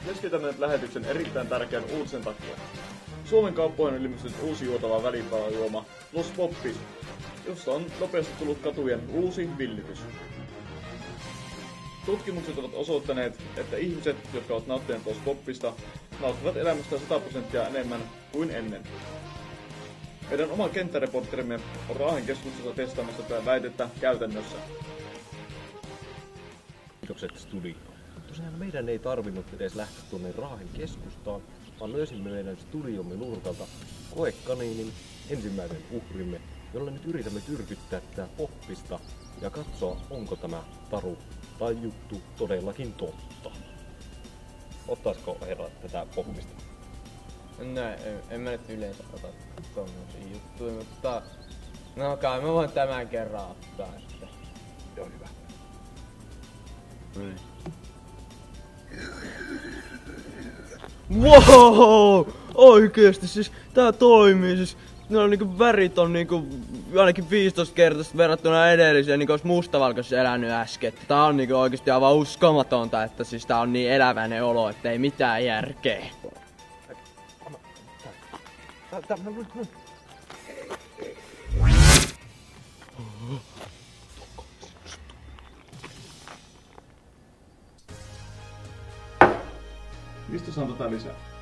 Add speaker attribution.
Speaker 1: Keskitämme nyt lähetyksen erittäin tärkeän uutisen takia. Suomen kauppoihin on ilmestynyt uusi juotava välipäiväjuoma Los Poppis, josta on nopeasti tullut katujen uusi villitys. Tutkimukset ovat osoittaneet, että ihmiset, jotka ovat nauttineet Los Poppista, nauttivat elämästä 100% enemmän kuin ennen. Meidän oma kenttäreportterimme on Raahen keskustassa testaamassa tätä väitettä käytännössä.
Speaker 2: Kiitokset studioon. Tosiaan meidän ei tarvinnut edes lähteä tuonne Raahen keskustaan, vaan löysimme meidän studiomme nurkalta koekaniinin ensimmäisen uhrimme, jolla nyt yritämme tyrkyttää tätä poppista ja katsoa, onko tämä taru tai juttu todellakin totta. Ottaisiko herra tätä poppista?
Speaker 3: No en mä nyt yleensä ota tommosia juttuja, mutta no kai mä voin tämän kerran ottaa, että...
Speaker 2: Joo, hyvä.
Speaker 4: Wow! Oikeesti siis tää toimii siis. No niinku värit on niinku ainakin 15-kertaisesti verrattuna edelliseen, niinku ois mustavalkoisessa elänyt äsken. Tää on niinku oikeesti aivan uskomatonta, että siis tää on niin eläväinen olo, että ei mitään järkeä.
Speaker 1: Mistä saan tätä lisää?